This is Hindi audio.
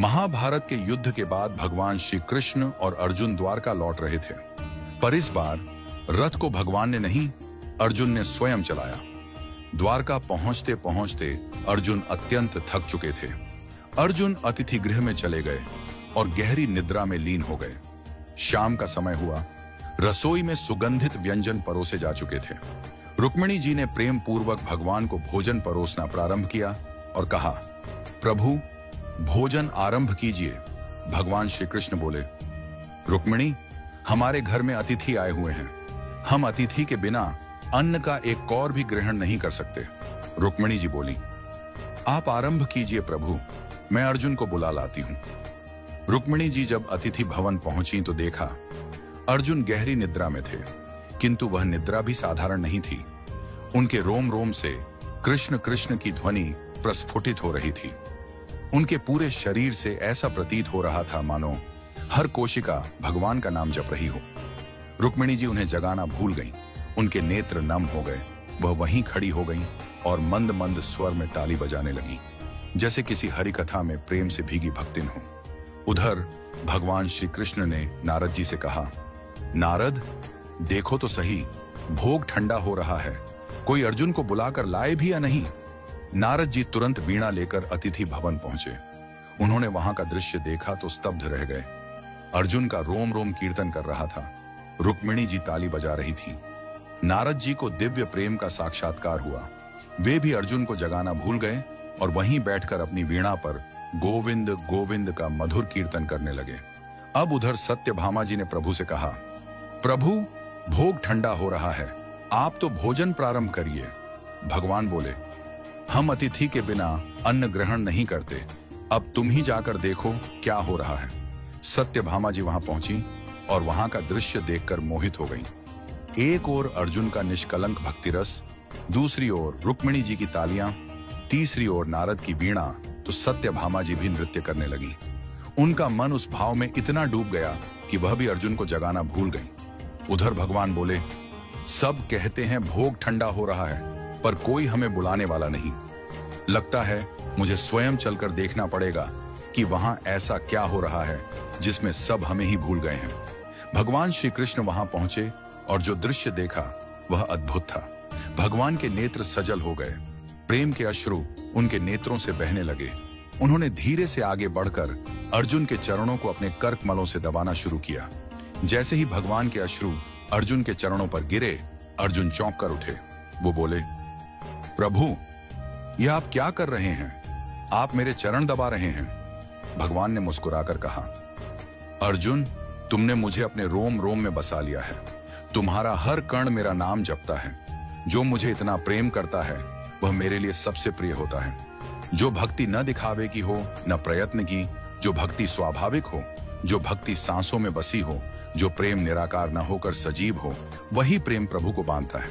महाभारत के युद्ध के बाद भगवान श्री कृष्ण और अर्जुन द्वारका लौट रहे थे, पर इस बार रथ को भगवान ने नहीं, अर्जुन ने स्वयं चलाया। द्वारका पहुंचते पहुंचते अर्जुन अत्यंत थक चुके थे। अर्जुन अतिथि गृह में चले गए और गहरी निद्रा में लीन हो गए। शाम का समय हुआ, रसोई में सुगंधित व्यंजन परोसे जा चुके थे। रुक्मिणी जी ने प्रेम पूर्वक भगवान को भोजन परोसना प्रारंभ किया और कहा, प्रभु भोजन आरंभ कीजिए। भगवान श्री कृष्ण बोले, रुक्मिणी, हमारे घर में अतिथि आए हुए हैं, हम अतिथि के बिना अन्न का एक कौर भी ग्रहण नहीं कर सकते। रुक्मिणी जी बोली, आप आरंभ कीजिए प्रभु, मैं अर्जुन को बुला लाती हूं। रुक्मिणी जी जब अतिथि भवन पहुंची तो देखा अर्जुन गहरी निद्रा में थे, किंतु वह निद्रा भी साधारण नहीं थी। उनके रोम रोम से कृष्ण कृष्ण की ध्वनि प्रस्फुटित हो रही थी। उनके पूरे शरीर से ऐसा प्रतीत हो रहा था मानो हर कोशिका भगवान का नाम जप रही हो। रुक्मिणी जी उन्हें जगाना भूल गईं। उनके नेत्र नम हो गए। वह वहीं खड़ी हो गईं और मंद मंद स्वर में ताली बजाने लगी, जैसे किसी हरि कथा में प्रेम से भीगी भक्तिन हो। उधर भगवान श्री कृष्ण ने नारद जी से कहा, नारद, देखो तो सही, भोग ठंडा हो रहा है, कोई अर्जुन को बुलाकर लाए भी या नहीं। नारद जी तुरंत वीणा लेकर अतिथि भवन पहुंचे। उन्होंने वहां का दृश्य देखा तो स्तब्ध रह गए। अर्जुन का रोम रोम कीर्तन कर रहा था, रुक्मिणी जी ताली बजा रही थी। नारद जी को दिव्य प्रेम का साक्षात्कार हुआ। वे भी अर्जुन को जगाना भूल गए और वहीं बैठकर अपनी वीणा पर गोविंद गोविंद का मधुर कीर्तन करने लगे। अब उधर सत्यभामा जी ने प्रभु से कहा, प्रभु भोग ठंडा हो रहा है, आप तो भोजन प्रारंभ करिए। भगवान बोले, हम अतिथि के बिना अन्न ग्रहण नहीं करते, अब तुम ही जाकर देखो क्या हो रहा है। सत्यभामा जी वहां पहुंची और वहां का दृश्य देखकर मोहित हो गईं। एक ओर अर्जुन का निष्कलंक भक्ति रस, दूसरी ओर रुक्मिणी जी की तालियां, तीसरी ओर नारद की वीणा, तो सत्यभामा जी भी नृत्य करने लगी। उनका मन उस भाव में इतना डूब गया कि वह भी अर्जुन को जगाना भूल गईं। उधर भगवान बोले, सब कहते हैं भोग ठंडा हो रहा है, पर कोई हमें बुलाने वाला नहीं। लगता है मुझे स्वयं चलकर देखना पड़ेगा कि वहां ऐसा क्या हो रहा है जिसमें सब हमें ही भूल गए हैं। भगवान श्री कृष्ण वहां पहुंचे और जो दृश्य देखा वह अद्भुत था। भगवान के नेत्र सजल हो गए, प्रेम के अश्रु उनके नेत्रों से बहने लगे। उन्होंने धीरे से आगे बढ़कर अर्जुन के चरणों को अपने कर्कमलों से दबाना शुरू किया। जैसे ही भगवान के अश्रु अर्जुन के चरणों पर गिरे, अर्जुन चौंक कर उठे। वो बोले, प्रभु यह आप क्या कर रहे हैं? आप मेरे चरण दबा रहे हैं। भगवान ने मुस्कुराकर कहा, अर्जुन, तुमने मुझे अपने रोम रोम में बसा लिया है। तुम्हारा हर कण मेरा नाम जपता है। जो मुझे इतना प्रेम करता है वह मेरे लिए सबसे प्रिय होता है। जो भक्ति न दिखावे की हो, न प्रयत्न की, जो भक्ति स्वाभाविक हो, जो भक्ति सांसों में बसी हो, जो प्रेम निराकार न होकर सजीव हो, वही प्रेम प्रभु को बांधता है।